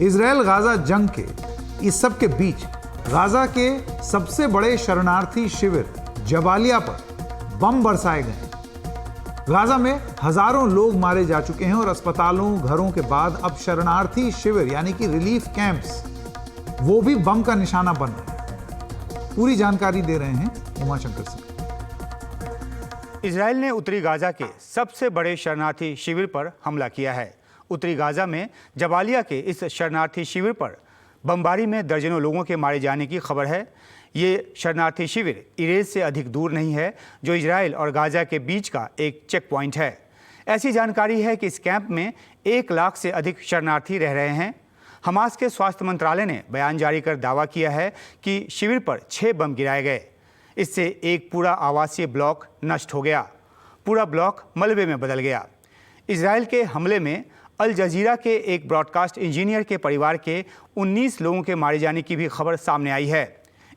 Israel Gaza जंग के इस सब के बीच गाजा के सबसे बड़े शरणार्थी शिविर जबालिया पर बम बरसाए गए। गाजा में हजारों लोग मारे जा चुके हैं और अस्पतालों घरों के बाद अब शरणार्थी शिविर यानी कि रिलीफ कैंप्स वो भी बम का निशाना बन रहे हैं। पूरी जानकारी दे रहे हैं उमाशंकर सिंह। इजराइल ने उत्तरी गाजा के सबसे बड़े शरणार्थी शिविर पर हमला किया है। उत्तरी गाजा में जबालिया के इस शरणार्थी शिविर पर बमबारी में दर्जनों लोगों के मारे जाने की खबर है। ये शरणार्थी शिविर इरेज से अधिक दूर नहीं है, जो इजराइल और गाजा के बीच का एक चेक पॉइंट है। ऐसी जानकारी है कि इस कैंप में 1 लाख से अधिक शरणार्थी रह रहे हैं। हमास के स्वास्थ्य मंत्रालय ने बयान जारी कर दावा किया है कि शिविर पर 6 बम गिराए गए। इससे एक पूरा आवासीय ब्लॉक नष्ट हो गया, पूरा ब्लॉक मलबे में बदल गया। इजराइल के हमले में अल जजीरा के एक ब्रॉडकास्ट इंजीनियर के परिवार के 19 लोगों के मारे जाने की भी खबर सामने आई है।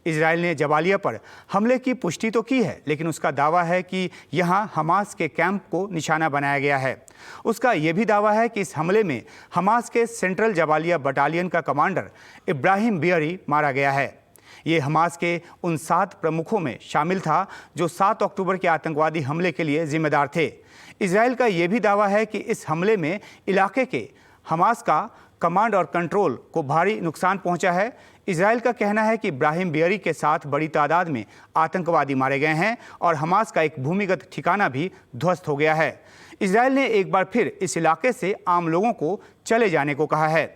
इजराइल ने जबालिया पर हमले की पुष्टि तो की है, लेकिन उसका दावा है कि यहां हमास के कैंप को निशाना बनाया गया है। उसका यह भी दावा है कि इस हमले में हमास के सेंट्रल जबालिया बटालियन का कमांडर इब्राहिम बियरी मारा गया है। ये हमास के उन 7 प्रमुखों में शामिल था जो 7 अक्टूबर के आतंकवादी हमले के लिए जिम्मेदार थे। इजराइल का यह भी दावा है कि इस हमले में इलाके के हमास का कमांड और कंट्रोल को भारी नुकसान पहुंचा है। इजराइल का कहना है कि इब्राहिम बियरी के साथ बड़ी तादाद में आतंकवादी मारे गए हैं और हमास का एक भूमिगत ठिकाना भी ध्वस्त हो गया है। इजराइल ने एक बार फिर इस इलाके से आम लोगों को चले जाने को कहा है।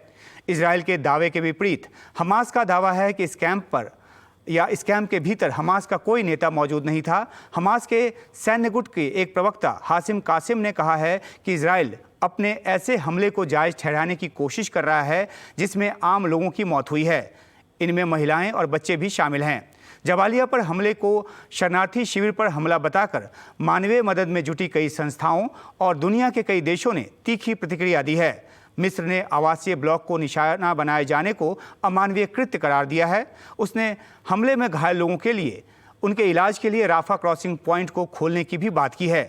इजराइल के दावे के विपरीत हमास का दावा है कि इस कैंप के भीतर हमास का कोई नेता मौजूद नहीं था। हमास के सैन्य गुट के एक प्रवक्ता हासिम कासिम ने कहा है कि इजराइल अपने ऐसे हमले को जायज़ ठहराने की कोशिश कर रहा है जिसमें आम लोगों की मौत हुई है। इनमें महिलाएं और बच्चे भी शामिल हैं। जबालिया पर हमले को शरणार्थी शिविर पर हमला बताकर मानवीय मदद में जुटी कई संस्थाओं और दुनिया के कई देशों ने तीखी प्रतिक्रिया दी है। मिस्र ने आवासीय ब्लॉक को निशाना बनाए जाने को अमानवीय कृत्य करार दिया है। उसने हमले में घायल लोगों के लिए उनके इलाज के लिए राफा क्रॉसिंग पॉइंट को खोलने की भी बात की है।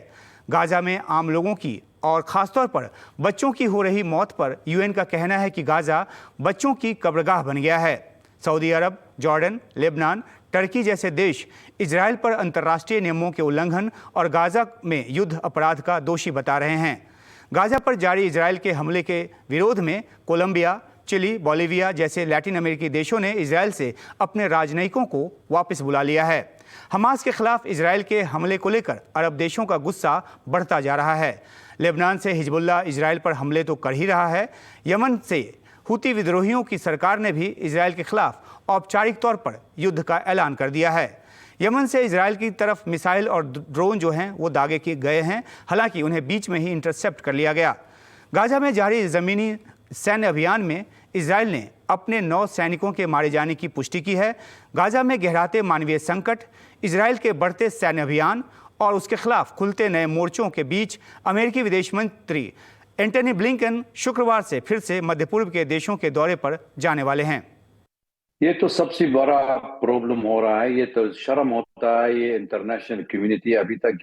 गाजा में आम लोगों की और ख़ासतौर पर बच्चों की हो रही मौत पर यूएन का कहना है कि गाजा बच्चों की कब्रगाह बन गया है। सऊदी अरब, जॉर्डन, लेबनान, टर्की जैसे देश इजराइल पर अंतर्राष्ट्रीय नियमों के उल्लंघन और गाजा में युद्ध अपराध का दोषी बता रहे हैं। गाजा पर जारी इजराइल के हमले के विरोध में कोलंबिया, चिली, बोलिविया जैसे लैटिन अमेरिकी देशों ने इजराइल से अपने राजनयिकों को वापस बुला लिया है। हमास के खिलाफ इजराइल के हमले को लेकर अरब देशों का गुस्सा बढ़ता जा रहा है। लेबनान से हिजबुल्लाह इजराइल पर हमले तो कर ही रहा है। यमन से हुती विद्रोहियों की सरकार ने भी इजराइल के खिलाफ औपचारिक तौर पर युद्ध का ऐलान कर दिया है। यमन से इजराइल की तरफ मिसाइल और ड्रोन जो हैं वो दागे किए गए हैं, हालांकि उन्हें बीच में ही इंटरसेप्ट कर लिया गया। गाजा में जारी ज़मीनी सैन्य अभियान में इजराइल ने अपने 9 सैनिकों के मारे जाने की पुष्टि की है। गाजा में गहराते मानवीय संकट, इजराइल के बढ़ते सैन्य अभियान और उसके खिलाफ खुलते नए मोर्चों के बीच अमेरिकी विदेश मंत्री एंटनी ब्लिंकन शुक्रवार से फिर से मध्य पूर्व के देशों के दौरे पर जाने वाले हैं। ये तो सबसे बड़ा प्रॉब्लम हो रहा है। ये तो शर्म होता है। ये इंटरनेशनल कम्युनिटी अभी तक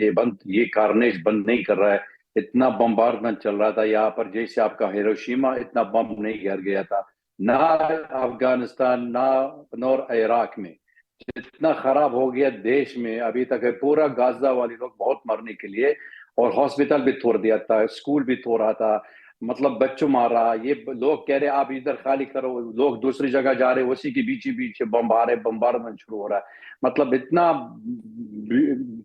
ये कारनेज बंद नहीं कर रहा है। इतना बम्बार्डमेंट चल रहा था यहाँ पर, जैसे आपका हिरोशिमा, इतना बम नहीं गिर गया था ना अफगानिस्तान ना इराक में। जितना खराब हो गया देश में अभी तक है, पूरा गाजा वाले लोग बहुत मरने के लिए, और हॉस्पिटल भी तोड़ दिया था, स्कूल भी तोड़ रहा था, मतलब बच्चों मार रहा। ये लोग कह रहे आप इधर खाली करो, लोग दूसरी जगह जा रहे, उसी के बीच बम आ रहे, बम्बार्डमेंट शुरू हो रहा है। मतलब इतना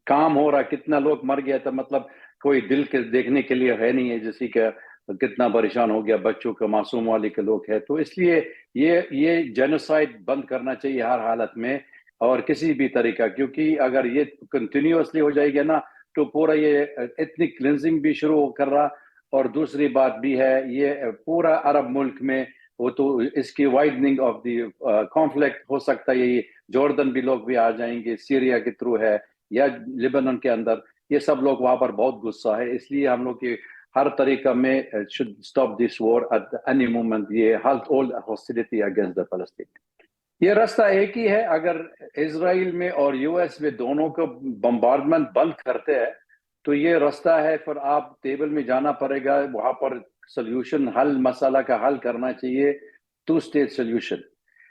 काम हो रहा है, कितना लोग मर गया था, मतलब कोई दिल के देखने के लिए है नहीं है, जैसे कि कितना परेशान हो गया बच्चों के, मासूम वाले के लोग है। तो इसलिए ये जेनोसाइड बंद करना चाहिए हर हालत में और किसी भी तरीका, क्योंकि अगर ये कंटिन्यूअसली हो जाएगा ना तो पूरा ये एथनिक क्लिंजिंग भी शुरू कर रहा। और दूसरी बात भी है, ये पूरा अरब मुल्क में वो तो इसकी वाइडनिंग ऑफ द कॉन्फ्लिक्ट हो सकता है। ये जॉर्डन भी लोग भी आ जाएंगे, सीरिया के थ्रू है या लिबानन के अंदर, ये सब लोग वहां पर बहुत गुस्सा है। इसलिए हम लोग की हर तरीका में should stop this war at any moment, ये halt all hostility against the Palestine। ये रास्ता एक ही है, अगर इजराइल में और यूएस में दोनों को बम्बार्डमेंट बंद करते हैं तो ये रास्ता है। फिर आप टेबल में जाना पड़ेगा, वहां पर सोल्यूशन, हल, मसाला का हल करना चाहिए। To state solution.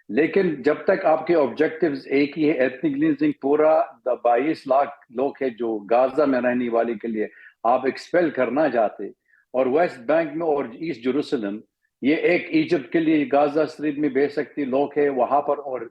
लेकिन जब तक आपके ऑब्जेक्टिव्स एक ही है, एथनिक क्लींजिंग पूरा 22 लाख लोग है जो गाजा में रहने वाले के लिए आप एक्सपेल करना चाहते, और वेस्ट बैंक में और ईस्ट जेरूसलम, ये एक इजिप्ट के लिए गाजा स्ट्रिप में बेशक्ति लोग है वहां पर, और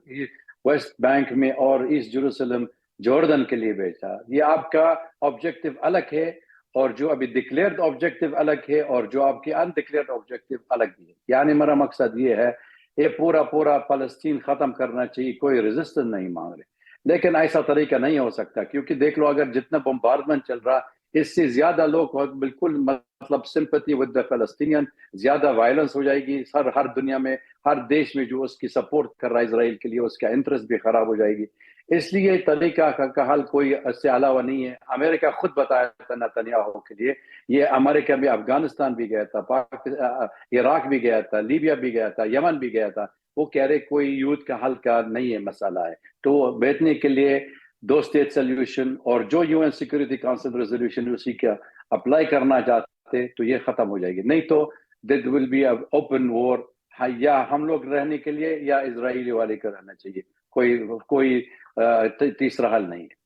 वेस्ट बैंक में और ईस्ट जेरूसलम जॉर्डन के लिए बेचा। ये आपका ऑब्जेक्टिव अलग है, और जो अभी डिक्लेयर्ड ऑब्जेक्टिव अलग है, और जो आपके अनडिक्लेयर्ड ऑब्जेक्टिव अलग है। यानी मेरा मकसद ये है, ये पूरा फलस्तीन खत्म करना चाहिए, कोई रेजिस्टेंस नहीं मांग रहे। लेकिन ऐसा तरीका नहीं हो सकता, क्योंकि देख लो अगर जितना बम्बार्डमेंट चल रहा, इससे ज्यादा लोग बिल्कुल मतलब सिंपैथी विद द फलस्तीनियन, ज्यादा वायलेंस हो जाएगी हर दुनिया में, हर देश में जो उसकी सपोर्ट कर रहा है इसराइल के लिए, उसका इंटरेस्ट भी खराब हो जाएगी। इसलिए तरीका का हल कोई इससे अलावा नहीं है। अमेरिका खुद बताया था नेतन्याहू के लिए, ये अमेरिका में अफगानिस्तान भी गया था, इराक भी गया था, लीबिया भी गया था, यमन भी गया था, वो कह रहे कोई युद्ध का हल का नहीं है मसला है। तो बैठने के लिए दो स्टेट सोल्यूशन, और जो यूएन सिक्योरिटी काउंसिल रेजोल्यूशन उसी का अप्लाई करना चाहते तो ये खत्म हो जाएगी। नहीं तो there will be open war, या हम लोग रहने के लिए या इजरायली वाले का रहना चाहिए, कोई तीसरा हल नहीं है।